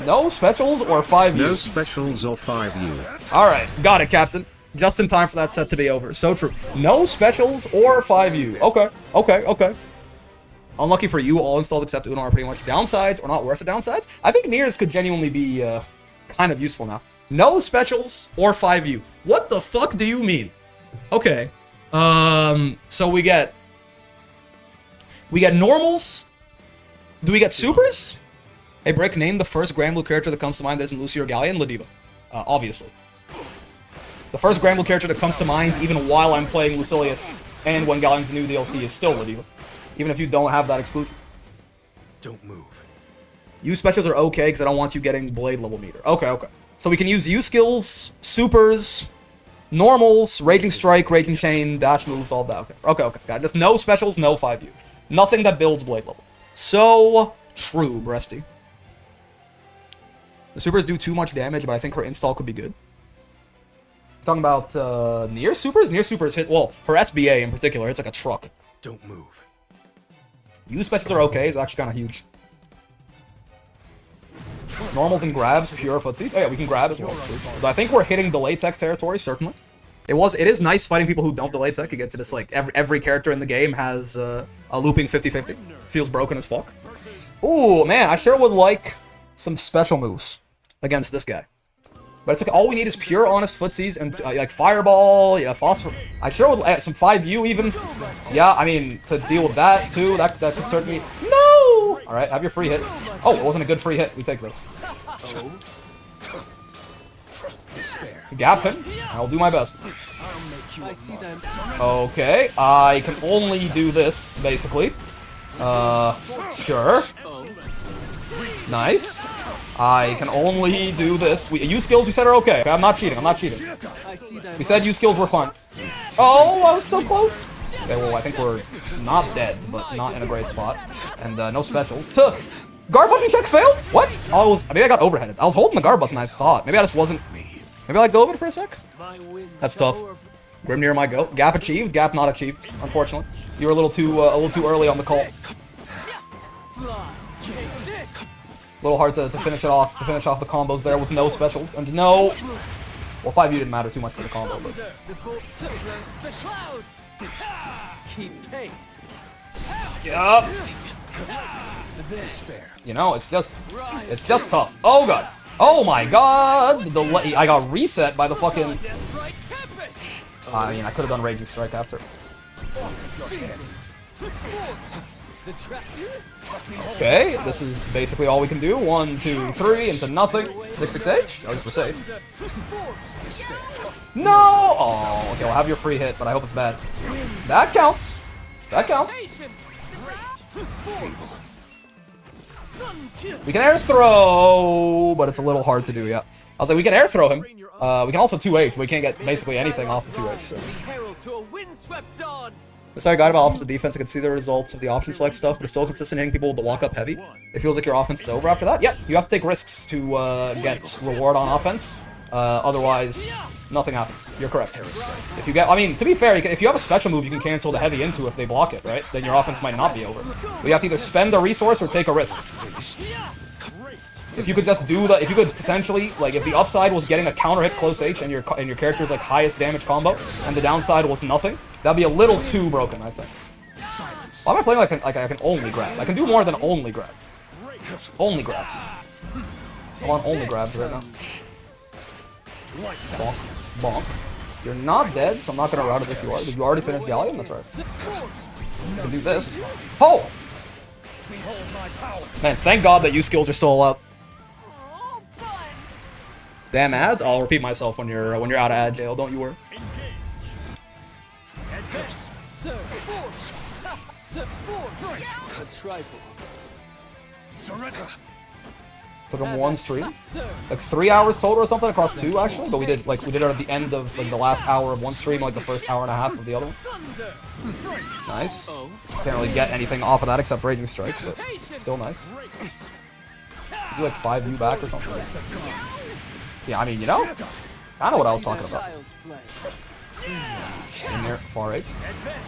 No specials or 5U? No specials or 5U. Alright, got it, Captain. Just in time for that set to be over. So true. No specials or 5U. Okay, okay, okay. Unlucky for you, all installs except Uno are pretty much downsides or not worth the downsides. I think Nears could genuinely be kind of useful now. No specials or 5U. What the fuck do you mean? Okay. So we get normals? Do we get supers? Hey, Brick, name the first Grand Blue character that comes to mind that isn't Lucy or Galleon. Ladiva. Obviously. The first Grand Blue character that comes to mind, even while I'm playing Lucilius, and when Galleon's new DLC, is still Ladiva. Even if you don't have that exclusion. Don't move. U specials are okay, because I don't want you getting blade level meter. Okay, okay. So we can use U skills, supers, normals, Raging Strike, Raging Chain, dash moves, all that. Okay, okay, okay. Got it. Just no specials, no 5U. Nothing that builds blade level. So true, Breasty. The supers do too much damage, but I think her install could be good. Talking about near supers? Near supers hit, well, her SBA in particular hits like a truck. Don't move. U specials are okay, it's actually kind of huge. Normals and grabs, pure footsies. Oh yeah, we can grab as well. True. But I think we're hitting delay tech territory, certainly. It is nice fighting people who don't delay tech. You get to this, like, every character in the game has a looping 50-50. Feels broken as fuck. Ooh, man, I sure would like some special moves against this guy. But it's okay. All we need is pure honest footsies and like fireball, yeah, phosphor. I sure would add some 5U even. Yeah, I mean, to deal with that too, that could certainly. No! Alright, have your free hit. Oh, it wasn't a good free hit. We take this. Gap him. I'll do my best. Okay, I can only do this, basically. Sure. Nice. I can only do this. U skills we said are okay. Okay, I'm not cheating. I'm not cheating. We said U skills were fun. Oh, I was so close. Okay, well, I think we're not dead, but not in a great spot. And no specials. Took. Guard button check failed? What? Oh, maybe I got overheaded. I was holding the guard button, I thought. Maybe I just wasn't. Maybe I let go of it for a sec? That's tough. Grimnir my go. Gap achieved, gap not achieved, unfortunately. You were a little too early on the call. A little hard to finish it off, the combos there with no specials, and no... Well, 5U didn't matter too much for the combo, but... Yup! You know, it's just tough. Oh god! Oh my god! The delay, I got reset by the fucking... I mean, I could have done Raging Strike after. Okay, this is basically all we can do. 1, 2, 3 into nothing. 6-6-H. At least we're safe. No! Oh, okay, we'll have your free hit, but I hope it's bad. That counts. That counts. We can air throw, but it's a little hard to do, yeah. I was like, we can air throw him. We can also 2H, but we can't get basically anything off the 2H, so. This I got about offensive defense. I can see the results of the option select stuff, but it's still consistent hitting people with the walk-up heavy. It feels like your offense is over after that. Yep, you have to take risks to get reward on offense. Otherwise, nothing happens. You're correct. If you get, I mean, to be fair, if you have a special move, you can cancel the heavy into if they block it, right? Then your offense might not be over. But you have to either spend a resource or take a risk. If you could just do if you could potentially, like, if the upside was getting a counter hit close H and your character's like highest damage combo, and the downside was nothing, that'd be a little too broken, I think. Why am I playing like I can only grab? I can do more than only grab. Only grabs. I want only grabs right now. Bonk. Bonk. You're not dead, so I'm not gonna route as if you are. Did you already finish Galleon? That's right. I can do this. Oh! Man, thank God that U skills are still allowed. Damn ads? I'll repeat myself when you're out of ad jail, don't you worry. Took him one stream. Like 3 hours total or something across 2 actually, but we did it at the end of like the last hour of one stream, like the first hour and a half of the other one. Nice. Can't really get anything off of that except Raging Strike, but still nice. Do like 5U back or something. Yeah, I mean, you know, I know what I was talking about. In there, far right.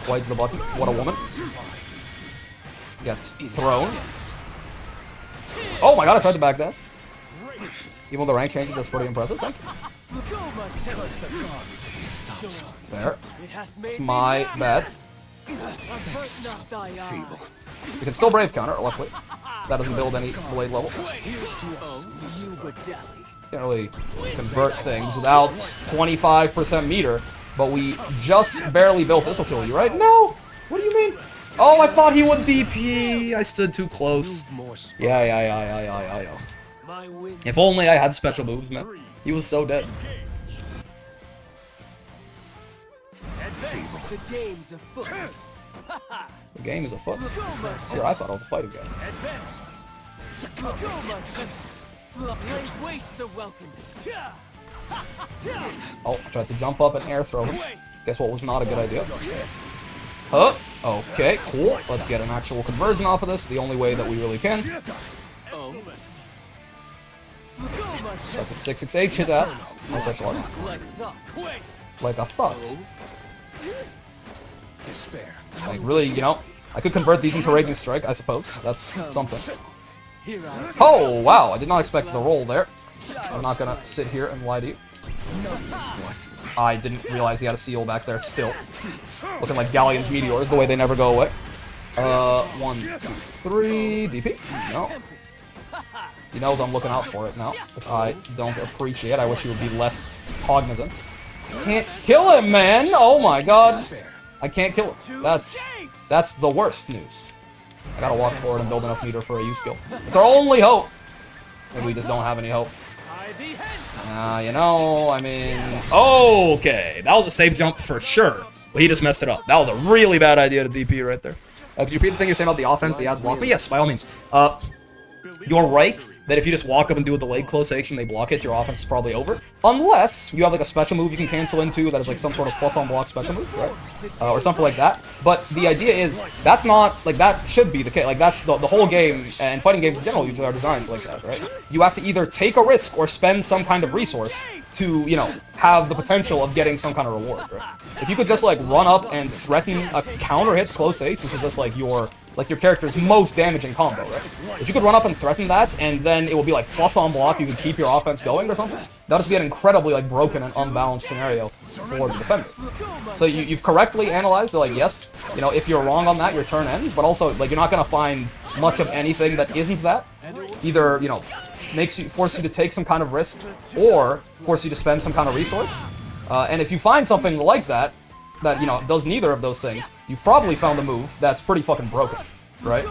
Blades the button. What a woman. Gets thrown. Oh my god, I tried to backdash. Even though the rank changes, that's pretty impressive. Thank you. Fair. It's my bad. Feeble. We can still Brave counter, luckily. That doesn't build any blade level. Can't really convert things without 25% meter, but we just barely built this. Will kill you, right? No! What do you mean? Oh, I thought he would DP. I stood too close. Yeah. If only I had special moves, man. He was so dead. The game's afoot. The game is afoot. Here, I thought I was a fighting guy. Waste the welcome. Oh, I tried to jump up and air throw him. Guess what was not a good idea. Huh? Okay, cool. Let's get an actual conversion off of this, the only way that we really can. Got the 668 his ass. No such luck. Like I thought. Despair. Like, really, you know, I could convert these into Raging Strike, I suppose. That's something. Oh, wow, I did not expect the roll there. I'm not gonna sit here and lie to you. I didn't realize he had a seal back there still. Looking like Galleon's meteors, the way they never go away. 1, 2, 3, DP? No. He knows I'm looking out for it now, which I don't appreciate. I wish he would be less cognizant. I can't kill him, man! Oh my god! I can't kill him. That's the worst news. I gotta walk forward and build enough meter for a U skill. It's our only hope! And we just don't have any hope. You know, I mean... Okay, that was a safe jump for sure. But he just messed it up. That was a really bad idea to DP right there. Could you repeat the thing you're saying about the offense, the ads block me? Yes, by all means. You're right that if you just walk up and do a delayed close H and they block it, your offense is probably over. Unless you have like a special move you can cancel into that is like some sort of plus on block special move, right? Or something like that. But the idea is, that's not, like that should be the case. Like that's the whole game, and fighting games in general usually are designed like that, right? You have to either take a risk or spend some kind of resource to, you know, have the potential of getting some kind of reward, right? If you could just like run up and threaten a counter hit close H, which is just like your character's most damaging combo, right? If you could run up and threaten that, and then it will be like plus on block, you can keep your offense going or something, that would just be an incredibly like broken and unbalanced scenario for the defender. So you've correctly analyzed that, like, yes, you know, if you're wrong on that, your turn ends, but also, like, you're not gonna find much of anything that isn't that. Either, you know, force you to take some kind of risk, or force you to spend some kind of resource. And if you find something like that, you know, does neither of those things, you've probably found a move that's pretty fucking broken, right?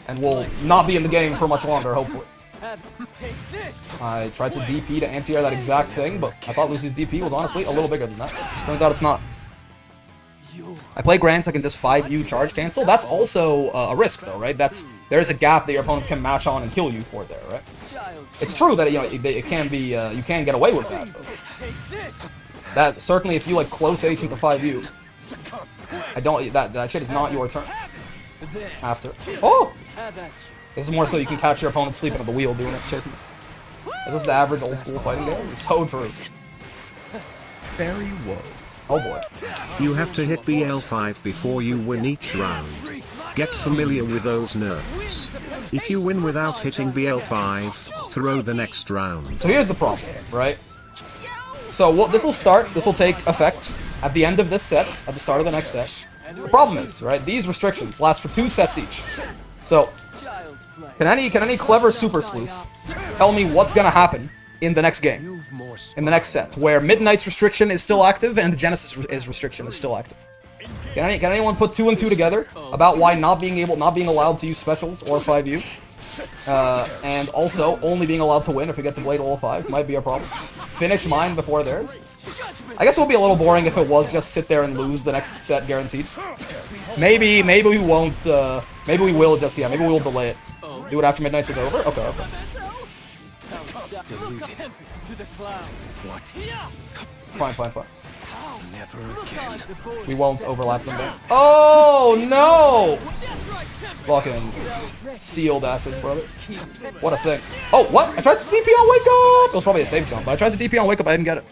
And will not be in the game for much longer, hopefully. I tried to DP to anti-air that exact thing, but I thought Lucy's DP was honestly a little bigger than that. Turns out it's not. I play Grants, I can just 5U charge cancel. That's also a risk, though, right? There's a gap that your opponents can mash on and kill you for there, right? It's true that, you know, it can be, you can get away with that, though. That, certainly, if you, like, close H into 5U, that shit is not your turn. After. Oh! This is more so you can catch your opponent sleeping at the wheel doing it, certainly. Is this the average old-school fighting game? It's so true. Fairy woe. Oh boy. You have to hit BL5 before you win each round. Get familiar with those nerfs. If you win without hitting BL5, throw the next round. So here's the problem, right? So this will take effect at the end of this set, at the start of the next set. The problem is, right, these restrictions last for 2 sets each. So, can any clever super sleuth tell me what's gonna happen in the next game? In the next set, where Midnight's restriction is still active and Genesis' restriction is still active. Can anyone put 2 and 2 together about why not being allowed to use specials or 5U? And also, only being allowed to win if we get to Blade Level 5 might be a problem. Finish mine before theirs. I guess it would be a little boring if it was just sit there and lose the next set guaranteed. Maybe we won't, maybe we will just, yeah, maybe we'll delay it. Do it after Midnight's is over? Okay. Fine. Never again. We won't overlap them there. Oh, no! Fucking sealed ashes, brother. What a thing. Oh, what? I tried to DP on Wake Up! It was probably a safe jump, but I tried to DP on Wake Up, I didn't get it.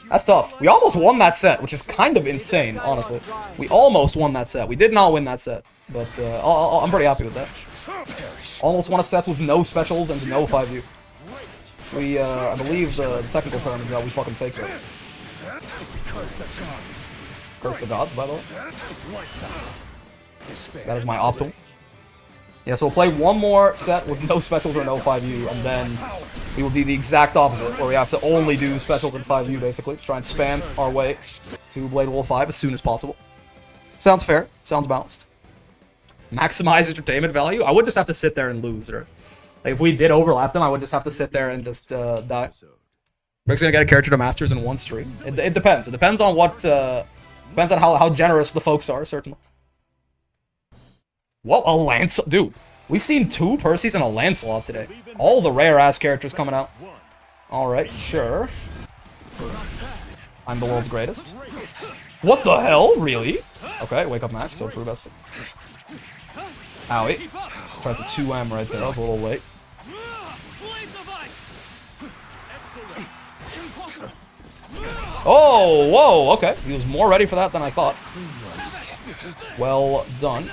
That's tough. We almost won that set, which is kind of insane, honestly. We almost won that set. We did not win that set, but I'm pretty happy with that. Almost won a set with no specials and no 5U. We, I believe the technical term is that we fucking take those. Curse the gods, by the way. That is my optimal. Yeah, so we'll play one more set with no specials or no 5U, and then we will do the exact opposite, where we have to only do specials and 5U, basically, to try and spam our way to Blade Level 5 as soon as possible. Sounds fair. Sounds balanced. Maximize entertainment value? I would just have to sit there and lose, or... Like, if we did overlap them, I would just have to sit there and just, die. Rick's gonna get a character to Masters in one stream. It depends. It depends on what, depends on how generous the folks are, certainly. Well, a Lance... Dude, we've seen 2 Percys and a Lancelot today. All the rare-ass characters coming out. Alright, sure. I'm the world's greatest. What the hell? Really? Okay, wake up match. So true, bestie. Owie. Tried to 2M right there. I was a little late. Oh, whoa, okay. He was more ready for that than I thought. Well done.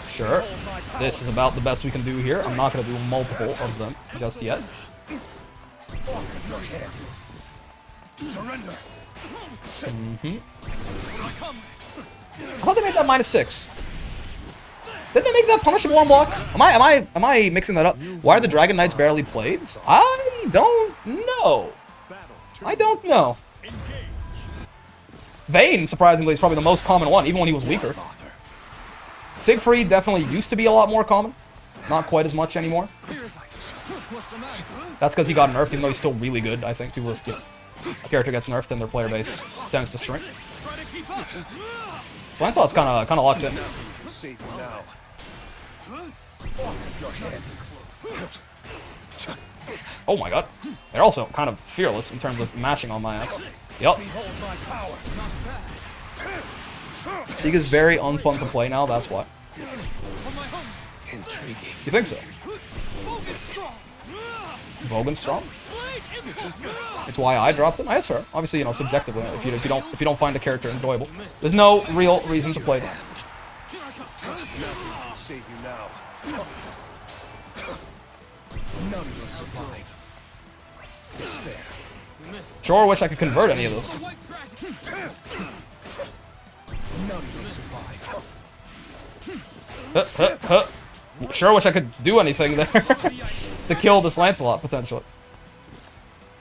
Sure. This is about the best we can do here. I'm not going to do multiple of them just yet. I thought they made that -6. Did they make that punishable on block? Am I mixing that up? Why are the Dragon Knights barely played? I don't know. I don't know. Vayne, surprisingly, is probably the most common one, even when he was weaker. Siegfried definitely used to be a lot more common. Not quite as much anymore. That's because he got nerfed, even though he's still really good, I think. People just, you know, a character gets nerfed and their player base tends to shrink. So Lancelot's kind of locked in. Oh my god. They're also kind of fearless in terms of mashing on my ass. Yup. Sieg is very unfun to play now, that's why. You think so? Vogan's strong? It's why I dropped him. That's fair. Obviously, you know, subjectively, if you don't find a character enjoyable, there's no real reason to play them. Save you now. None will survive. Despair. Sure wish I could convert any of those. None will survive. Sure wish I could do anything there to kill this Lancelot, potentially.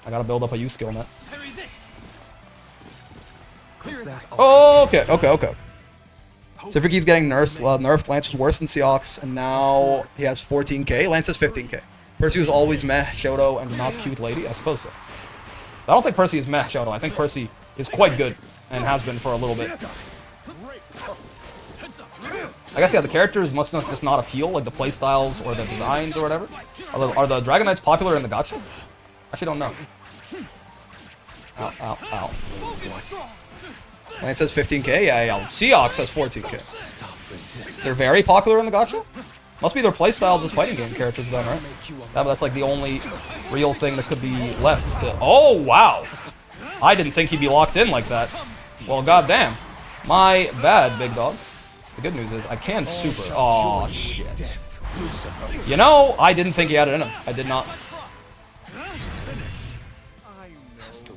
I gotta build up a U skill net. Oh, okay. Siegfried keeps getting nerfed. Lance was worse than Seox, and now he has 14k. Lance has 15k. Percy was always meh, Shoto, and not cute lady? I suppose so. I don't think Percy is meh, Shoto. I think Percy is quite good, and has been for a little bit. I guess, yeah, the characters must not just not appeal, like the playstyles or the designs or whatever. Are the Dragon Knights popular in the gacha? Actually, don't know. Ow, ow, ow. Lance says 15k? Yeah. Seox has 14k. They're very popular in the gacha? Must be their playstyles as fighting game characters then, right? That's like the only real thing that could be left to... Oh, wow! I didn't think he'd be locked in like that. Well, goddamn. My bad, big dog. The good news is I can super... Oh, shit. You know, I didn't think he had it in him. I did not.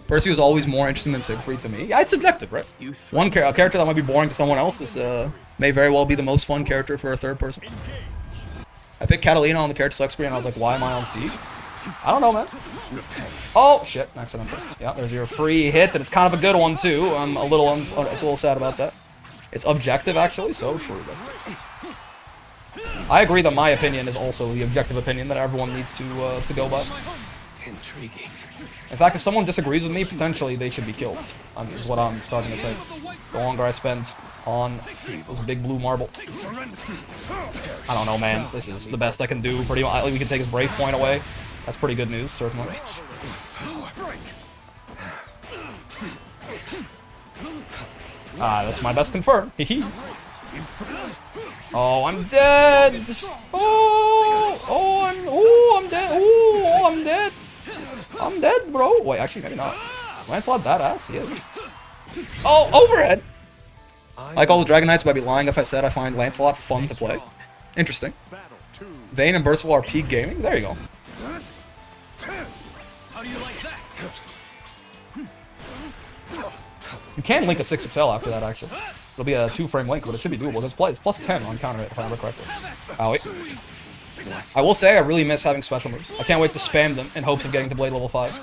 Percy was always more interesting than Siegfried to me. Yeah, it's subjective, right? A character that might be boring to someone else is, may very well be the most fun character for a third person. I picked Catalina on the character select screen and I was like, why am I on C? I don't know, man. Oh, shit. Accidental. Yeah, there's your free hit, and it's kind of a good one, too. I'm a little, it's a little sad about that. It's objective, actually, so true, Bestie. I agree that my opinion is also the objective opinion that everyone needs to go by. Intriguing. In fact, if someone disagrees with me, potentially they should be killed. Is what I'm starting to think. The longer I spend on this big blue marble. I don't know, man. This is the best I can do. Pretty much, we can take his brave point away. That's pretty good news, certainly. That's my best confirm. Hehe. Oh, I'm dead. I'm dead. Oh, I'm dead. I'm dead, bro. Wait, actually, maybe not. Is Lancelot that ass? He is. Oh, overhead. Like all the Dragon Knights, but I'd be lying if I said I find Lancelot fun to play. Interesting. Vayne and Burstful are peak gaming? There you go. How do you like that? You can link a 6XL after that, actually. It'll be a 2-frame link, but it should be doable. It's plus 10 on counter hit, if I remember correctly. Oh, wait. I will say I really miss having special moves. I can't wait to spam them in hopes of getting to Blade level 5.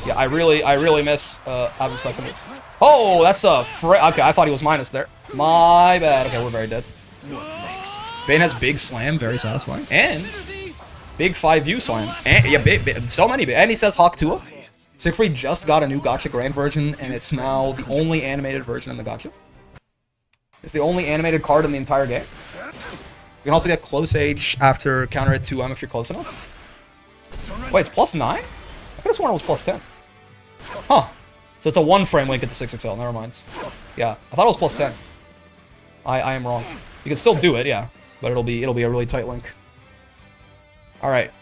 Yeah, I really miss having special moves. Oh, that's a okay, I thought he was minus there. My bad. Okay, we're very dead. Vayne has big slam, very satisfying. And big 5U slam. And yeah, big, so many big. And he says Hawk Tua. Siegfried just got a new Gacha Grand version, and it's now the only animated version in the Gacha. It's the only animated card in the entire game. You can also get Close Age after counter hit 2M if you're close enough. Wait, it's plus 9? I could have sworn it was plus 10. Huh. So it's a 1-frame link at the 6XL, never mind. Yeah, I thought it was plus 10. I am wrong. You can still do it, yeah. But it'll be a really tight link. Alright.